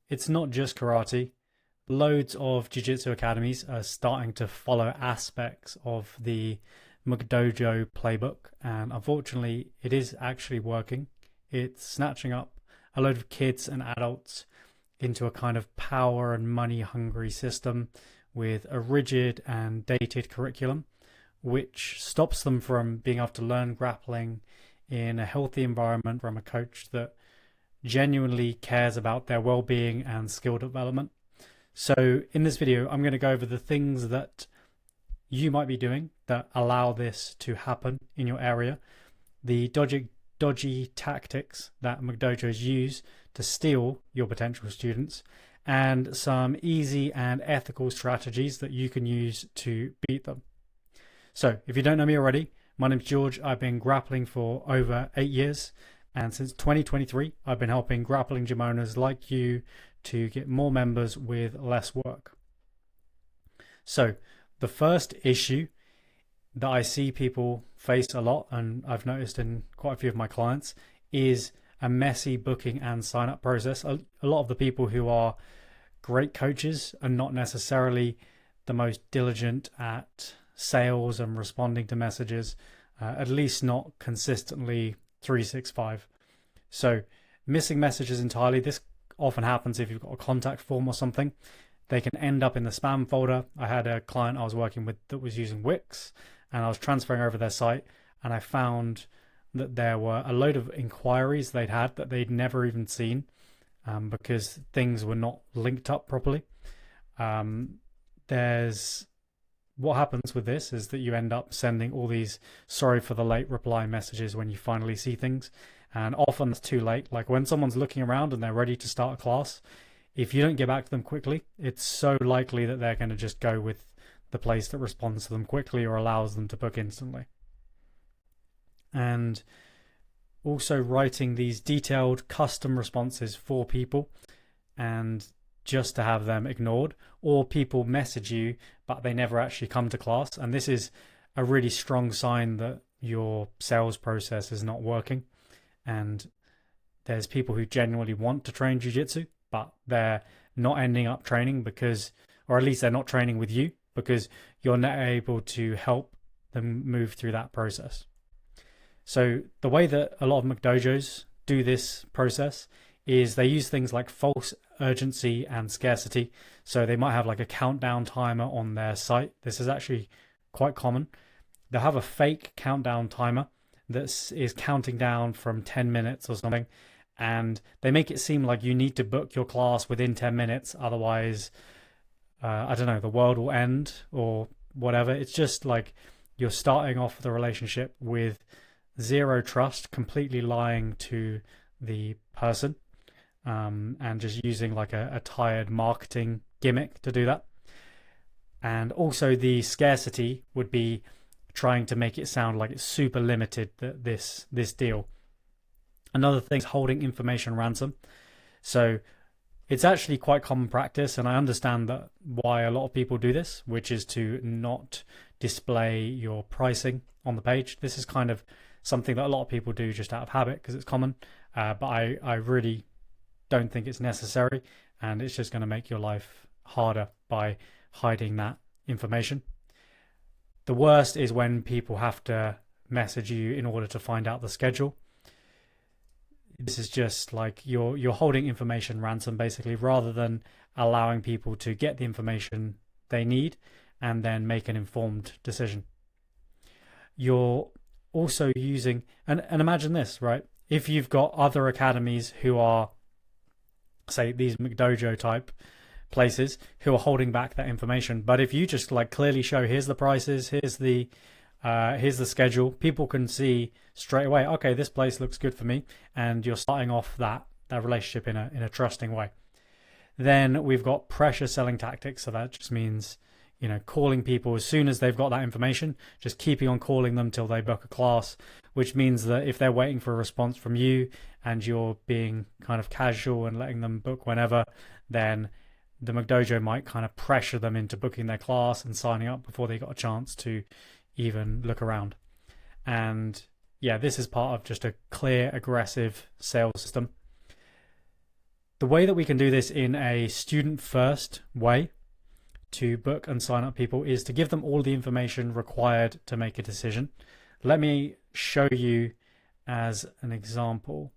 it's not just karate. Loads of jiu-jitsu academies are starting to follow aspects of the McDojo playbook, and unfortunately, it is actually working. It's snatching up a load of kids and adults into a kind of power and money hungry system with a rigid and dated curriculum, which stops them from being able to learn grappling in a healthy environment from a coach that genuinely cares about their well-being and skill development. So in this video, I'm going to go over the things that you might be doing that allow this to happen in your area, the dodgy tactics that McDojos use to steal your potential students, and some easy and ethical strategies that you can use to beat them. So if you don't know me already, my name's George. I've been grappling for over 8 years, and since 2023 I've been helping grappling gym owners like you to get more members with less work. So the first issue that I see people face a lot, and I've noticed in quite a few of my clients, is a messy booking and sign up process. A lot of the people who are great coaches are not necessarily the most diligent at sales and responding to messages, at least not consistently 365. So missing messages entirely. This often happens if you've got a contact form or something. They can end up in the spam folder. I had a client I was working with that was using Wix, and I was transferring over their site, and I found that there were a load of inquiries they'd had that they'd never even seen, because things were not linked up properly. There's what happens with this is that you end up sending all these sorry for the late reply messages when you finally see things, and often it's too late. Like when someone's looking around and they're ready to start a class, if you don't get back to them quickly, it's so likely that they're going to just go with the place that responds to them quickly or allows them to book instantly. And also writing these detailed custom responses for people, and just to have them ignored, or people message you but they never actually come to class, and this is a really strong sign that your sales process is not working. And there's people who genuinely want to train jiu-jitsu, but they're not ending up training because, or at least they're not training with you because you're not able to help them move through that process. So the way that a lot of McDojos do this process is they use things like false urgency and scarcity. So they might have like a countdown timer on their site. This is actually quite common. They'll have a fake countdown timer that is counting down from 10 minutes or something, and they make it seem like you need to book your class within 10 minutes, otherwise, I don't know, the world will end or whatever. It's just like you're starting off the relationship with zero trust, completely lying to the person, and just using like a tired marketing gimmick to do that. And also the scarcity would be trying to make it sound like it's super limited, that this deal. Another thing is holding information ransom. So it's actually quite common practice, and I understand that why a lot of people do this, which is to not display your pricing on the page. This is kind of something that a lot of people do just out of habit because it's common, but I really don't think it's necessary, and it's just going to make your life harder by hiding that information. The worst is when people have to message you in order to find out the schedule. This is just like you're holding information ransom basically, rather than allowing people to get the information they need and then make an informed decision. You're also using, and imagine this, right? If you've got other academies who are, say, these McDojo type places who are holding back that information, but if you just like clearly show, here's the prices, here's the schedule, people can see straight away, okay, this place looks good for me, and you're starting off that relationship in a trusting way. Then we've got pressure selling tactics. So that just means, calling people as soon as they've got that information, just keeping on calling them till they book a class, which means that if they're waiting for a response from you and you're being kind of casual and letting them book whenever, then the McDojo might kind of pressure them into booking their class and signing up before they got a chance to even look around. And yeah, this is part of just a clear, aggressive sales system. The way that we can do this in a student first way to book and sign up people is to give them all the information required to make a decision. Let me show you as an example.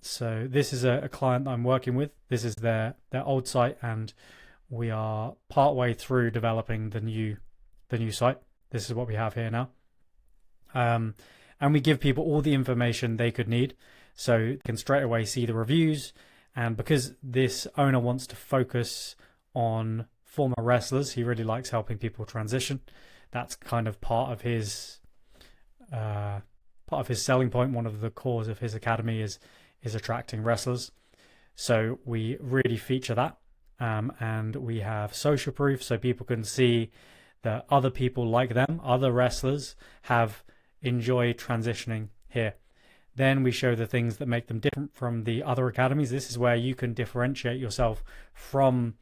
So this is a client that I'm working with. This is their old site, and we are partway through developing the new site. This is what we have here now. And we give people all the information they could need, so they can straight away see the reviews. And because this owner wants to focus on former wrestlers, he really likes helping people transition. That's kind of part of his selling point. One of the cores of his academy is attracting wrestlers. So we really feature that. And we have social proof, so people can see that other people like them, other wrestlers, have enjoyed transitioning here. Then we show the things that make them different from the other academies. This is where you can differentiate yourself from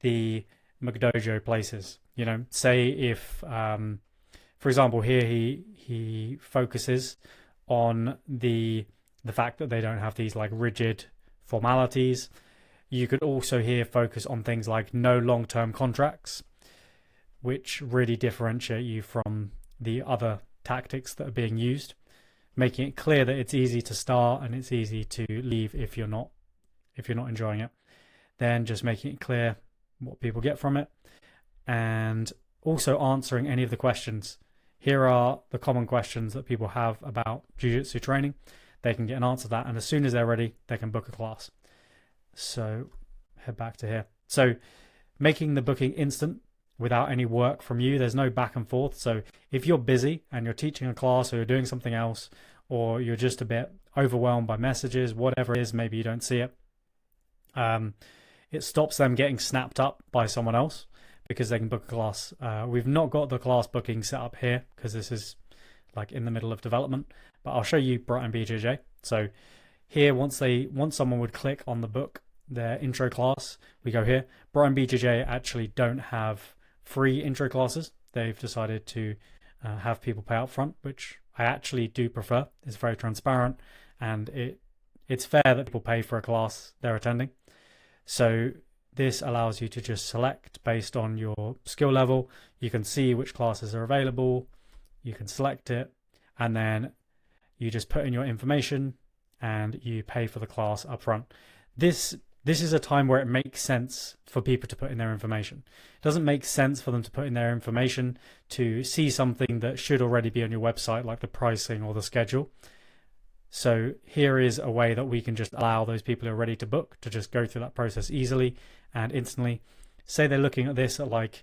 the McDojo places. You know, say if, for example, here he focuses on the fact that they don't have these like rigid formalities. You could also here focus on things like no long-term contracts, which really differentiate you from the other tactics that are being used, making it clear that it's easy to start and it's easy to leave if you're not enjoying it. Then just making it clear what people get from it, and also answering any of the questions. Here are the common questions that people have about jiu-jitsu training. They can get an answer to that, and as soon as they're ready, they can book a class. So head back to here. So making the booking instant without any work from you. There's no back and forth. So if you're busy and you're teaching a class or you're doing something else, or you're just a bit overwhelmed by messages, whatever it is, maybe you don't see it, it stops them getting snapped up by someone else because they can book a class. We've not got the class booking set up here because this is like in the middle of development, but I'll show you Brighton BJJ. So here, once someone would click on the book, their intro class, we go here. Brighton BJJ actually don't have free intro classes. They've decided to have people pay up front, which I actually do prefer. It's very transparent, and it's fair that people pay for a class they're attending. So this allows you to just select based on your skill level. You can see which classes are available. You can select it, and then you just put in your information and you pay for the class up front. This is a time where it makes sense for people to put in their information. It doesn't make sense for them to put in their information to see something that should already be on your website, like the pricing or the schedule. So here is a way that we can just allow those people who are ready to book to just go through that process easily and instantly. Say they're looking at this at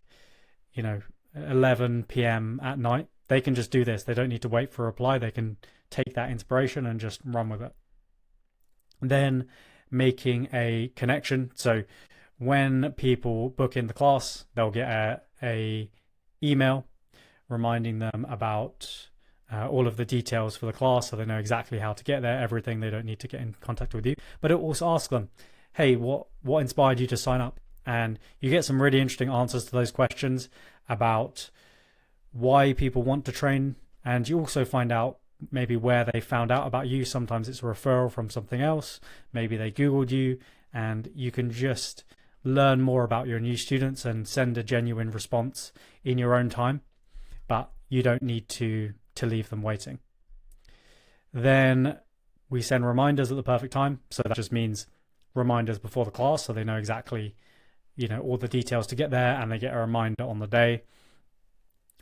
11 p.m. at night. They can just do this. They don't need to wait for a reply. They can take that inspiration and just run with it. Then making a connection. So when people book in the class, they'll get a email reminding them about all of the details for the class, so they know exactly how to get there, everything. They don't need to get in contact with you. But it also asks them, hey, what inspired you to sign up? And you get some really interesting answers to those questions about why people want to train. And you also find out maybe where they found out about you. Sometimes it's a referral from something else. Maybe they Googled you, and you can just learn more about your new students and send a genuine response in your own time, but you don't need to leave them waiting. Then we send reminders at the perfect time. So that just means reminders before the class, so they know exactly, all the details to get there, and they get a reminder on the day.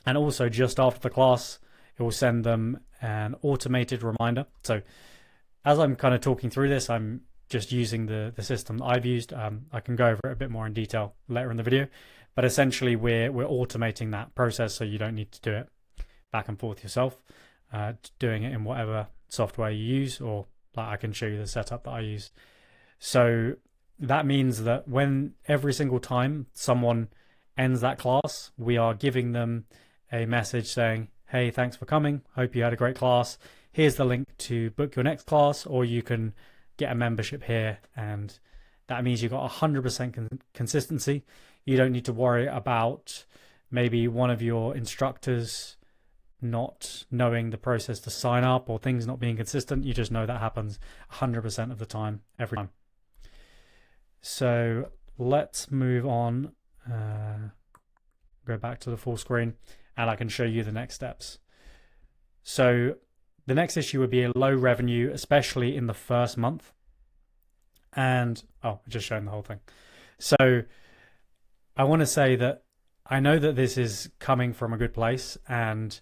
And also just after the class, it will send them an automated reminder. So as I'm kind of talking through this, I'm just using the system that I've used. I can go over it a bit more in detail later in the video, but essentially we're automating that process, so you don't need to do it back and forth yourself, doing it in whatever software you use, or like I can show you the setup that I use. So that means that when every single time someone ends that class, we are giving them a message saying, hey, thanks for coming. Hope you had a great class. Here's the link to book your next class, or you can get a membership here. And that means you've got 100% consistency. You don't need to worry about maybe one of your instructors not knowing the process to sign up or things not being consistent. You just know that happens 100% of the time, every time. So let's move on. Go back to the full screen and I can show you the next steps. So the next issue would be a low revenue, especially in the first month. And just showing the whole thing. So I want to say that I know that this is coming from a good place, and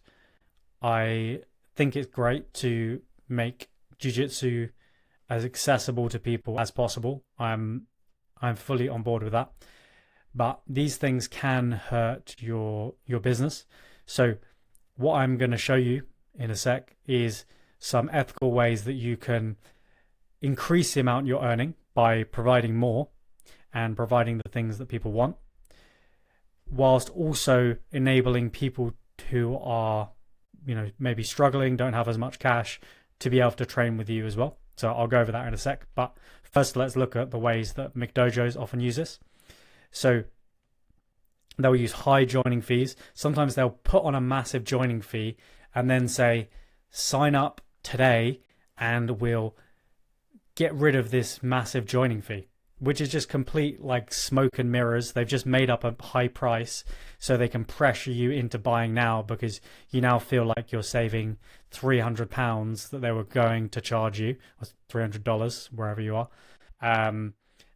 I think it's great to make jiu-jitsu as accessible to people as possible. I'm fully on board with that. But these things can hurt your business. So what I'm going to show you in a sec is some ethical ways that you can increase the amount you're earning by providing more and providing the things that people want, whilst also enabling people who are, maybe struggling, don't have as much cash, to be able to train with you as well. So I'll go over that in a sec. But first, let's look at the ways that McDojos often use this. So they'll use high joining fees. Sometimes they'll put on a massive joining fee and then say, sign up today and we'll get rid of this massive joining fee, which is just complete smoke and mirrors. They've just made up a high price so they can pressure you into buying now, because you now feel like you're saving £300 that they were going to charge you, or $300 wherever you are.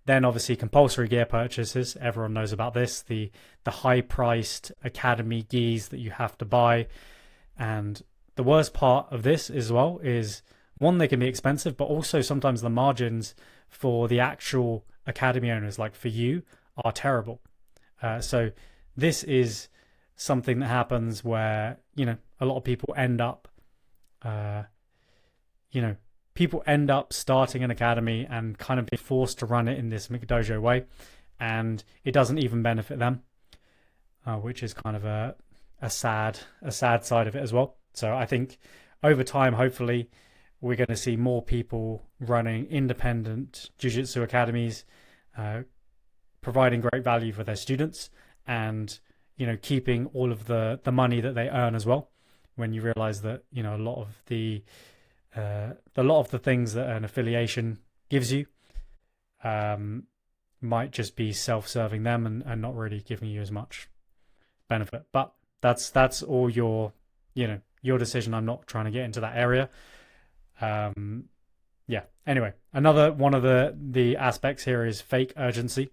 Then obviously compulsory gear purchases. Everyone knows about this, the high priced academy gis that you have to buy. And the worst part of this as well is, one, they can be expensive, but also sometimes the margins for the actual academy owners, like for you, are terrible. So this is something that happens where, a lot of people end up, people end up starting an academy and kind of be forced to run it in this McDojo way, and it doesn't even benefit them, which is kind of a sad side of it as well. So I think over time, hopefully, we're going to see more people running independent jiu-jitsu academies, providing great value for their students, and keeping all of the money that they earn as well. When you realize that a lot of the things that an affiliation gives you might just be self-serving them and not really giving you as much benefit. But that's all your decision. I'm not trying to get into that area. Anyway, another one of the aspects here is fake urgency.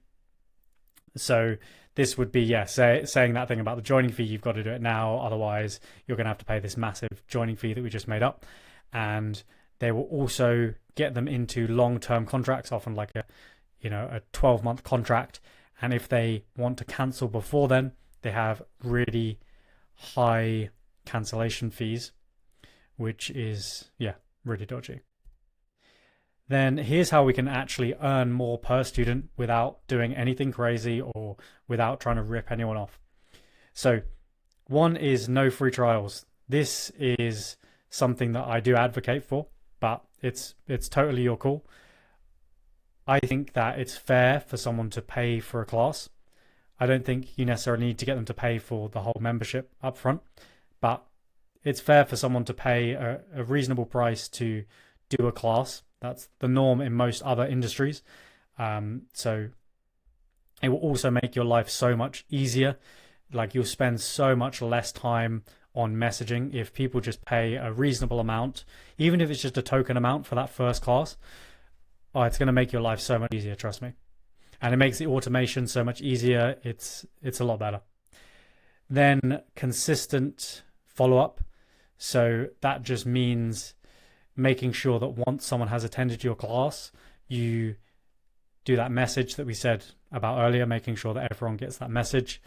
So this would be saying that thing about the joining fee. You've got to do it now, otherwise you're going to have to pay this massive joining fee that we just made up. And they will also get them into long-term contracts, often like a 12-month contract. And if they want to cancel before then, they have really high cancellation fees, which is really dodgy. Then here's how we can actually earn more per student without doing anything crazy or without trying to rip anyone off. So one is no free trials. This is something that I do advocate for, but it's totally your call. I think that it's fair for someone to pay for a class. I don't think you necessarily need to get them to pay for the whole membership up front, but it's fair for someone to pay a reasonable price to do a class. That's the norm in most other industries. So it will also make your life so much easier. Like, you'll spend so much less time on messaging if people just pay a reasonable amount, even if it's just a token amount for that first class. It's going to make your life so much easier, trust me. And it makes the automation so much easier. It's a lot better. Then consistent follow-up. So that just means making sure that once someone has attended your class, you do that message that we said about earlier, making sure that everyone gets that message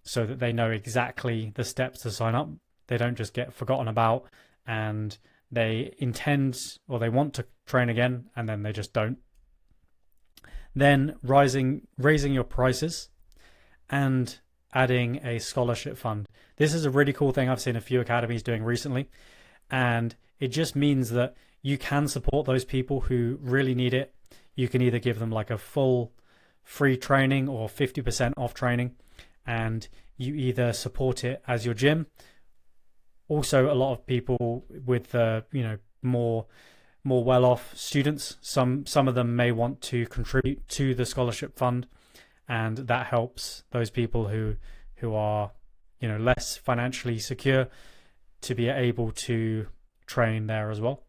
so that they know exactly the steps to sign up. They don't just get forgotten about and they intend or they want to train again and then they just don't. Then raising your prices and adding a scholarship fund. This is a really cool thing I've seen a few academies doing recently, and it just means that you can support those people who really need it. You can either give them like a full free training or 50% off training, and you either support it as your gym. Also, a lot of people with more more well-off students. Some of them may want to contribute to the scholarship fund, and that helps those people who are, less financially secure to be able to train there as well.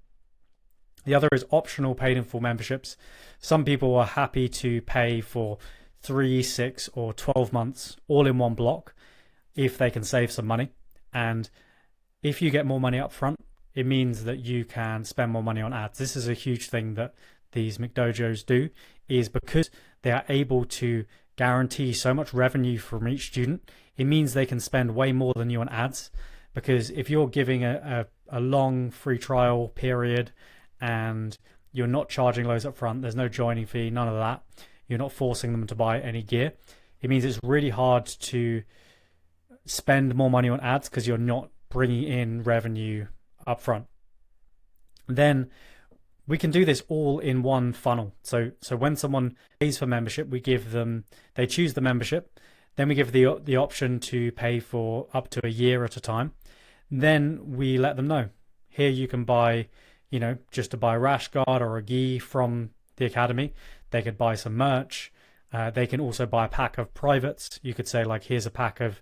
The other is optional paid in full memberships. Some people are happy to pay for 3, 6, or 12 months all in one block if they can save some money. And if you get more money up front, it means that you can spend more money on ads. This is a huge thing that these McDojos do, is because they are able to guarantee so much revenue from each student, it means they can spend way more than you on ads. Because if you're giving a long free trial period and you're not charging loads up front, there's no joining fee, none of that, you're not forcing them to buy any gear, it means it's really hard to spend more money on ads because you're not bringing in revenue up front. Then we can do this all in one funnel. So when someone pays for membership, they choose the membership, then we give the option to pay for up to a year at a time. Then we let them know, here you can buy, just to buy a rash guard or a gi from the academy. They could buy some merch. They can also buy a pack of privates. You could say, like, here's a pack of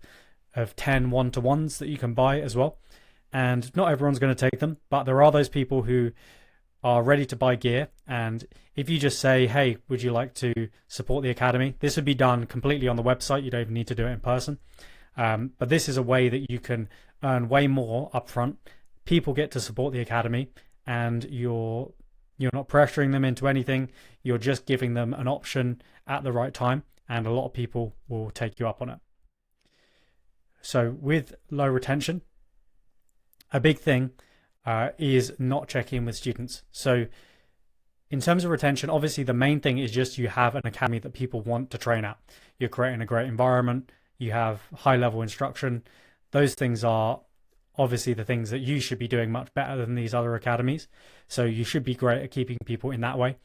10 one-to-ones that you can buy as well. And not everyone's going to take them, but there are those people who are ready to buy gear. And if you just say, hey, would you like to support the academy? This would be done completely on the website. You don't even need to do it in person. But this is a way that you can earn way more upfront. People get to support the academy, and you're not pressuring them into anything. You're just giving them an option at the right time, and a lot of people will take you up on it. So with low retention, a big thing is not checking in with students. So in terms of retention, obviously the main thing is just you have an academy that people want to train at. You're creating a great environment. You have high level instruction. Those things are obviously the things that you should be doing much better than these other academies. So you should be great at keeping people in that way.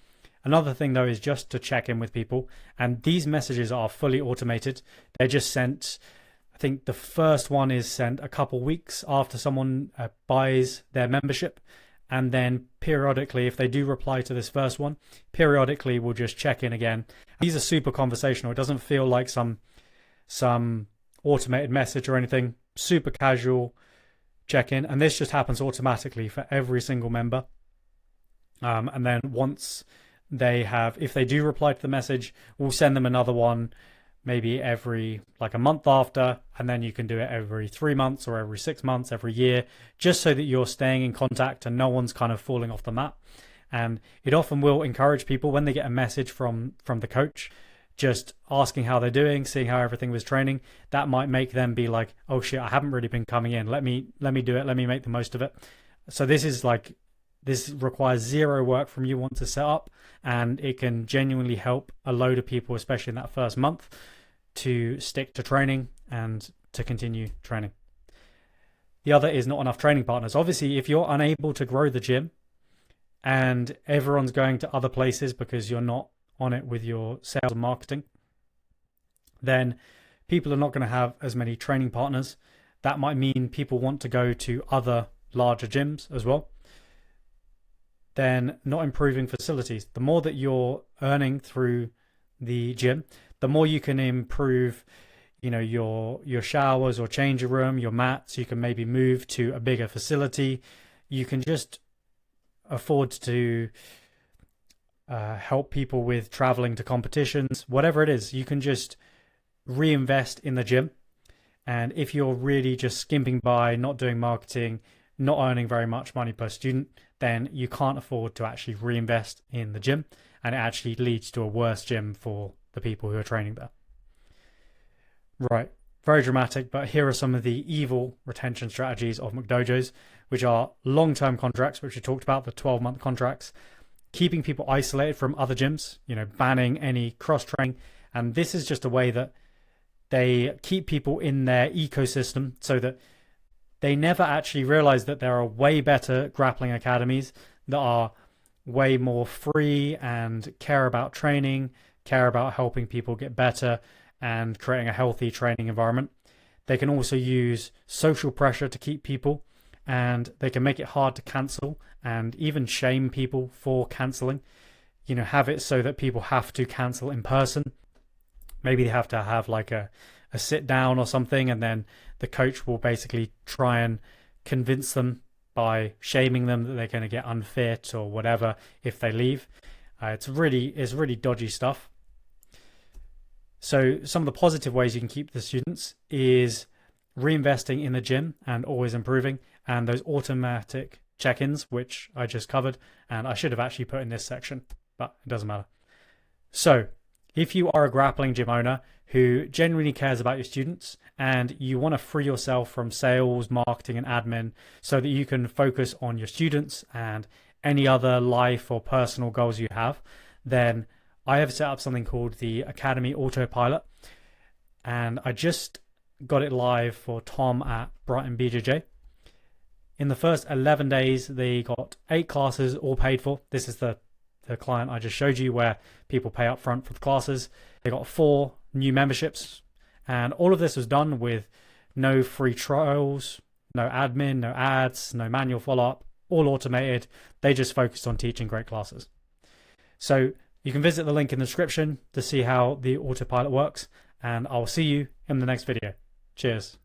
Another thing though is just to check in with people. And these messages are fully automated. They're just sent, I think the first one is sent a couple weeks after someone buys their membership. And then periodically, if they do reply to this first one, periodically we'll just check in again. These are super conversational. It doesn't feel like some automated message or anything. Super casual check-in, and this just happens automatically for every single member. And then once if they do reply to the message, we'll send them another one maybe every a month after, and then you can do it every 3 months or every 6 months, every year, just so that you're staying in contact and no one's kind of falling off the map. And it often will encourage people when they get a message from the coach just asking how they're doing, seeing how everything was training. That might make them be like, oh shit, I haven't really been coming in, let me do it, let me make the most of it. So this requires zero work from you once it's set up, and it can genuinely help a load of people, especially in that first month, to stick to training and to continue training. The other is not enough training partners. Obviously, if you're unable to grow the gym and everyone's going to other places because you're not on it with your sales and marketing, then people are not going to have as many training partners. That might mean people want to go to other larger gyms as well. Then not improving facilities. The more that you're earning through the gym, the more you can improve, your showers or change room, your mats. You can maybe move to a bigger facility. You can just afford to help people with traveling to competitions, whatever it is. You can just reinvest in the gym. And if you're really just skimping by, not doing marketing, not earning very much money per student, then you can't afford to actually reinvest in the gym, and it actually leads to a worse gym for the people who are training there. Right, very dramatic, but here are some of the evil retention strategies of McDojos, which are long-term contracts, which we talked about, the 12-month contracts, keeping people isolated from other gyms, banning any cross-training. And this is just a way that they keep people in their ecosystem so that they never actually realize that there are way better grappling academies that are way more free and care about training, care about helping people get better and creating a healthy training environment. They can also use social pressure to keep people, and they can make it hard to cancel and even shame people for canceling. Have it so that people have to cancel in person. Maybe they have to have like a sit down or something, and then the coach will basically try and convince them by shaming them that they're going to get unfit or whatever if they leave. It's really dodgy stuff. So some of the positive ways you can keep the students is reinvesting in the gym and always improving, and those automatic check-ins, which I just covered, and I should have actually put in this section, but it doesn't matter. So if you are a grappling gym owner who genuinely cares about your students and you want to free yourself from sales, marketing, and admin so that you can focus on your students and any other life or personal goals you have, then I have set up something called the Academy Autopilot, and I just got it live for Tom at Brighton BJJ. In the first 11 days, they got 8 classes all paid for. This is the client I just showed you where people pay up front for the classes. They got 4 new memberships, and all of this was done with no free trials, no admin, no ads, no manual follow-up, all automated. They just focused on teaching great classes. So you can visit the link in the description to see how the autopilot works, and I'll see you in the next video. Cheers.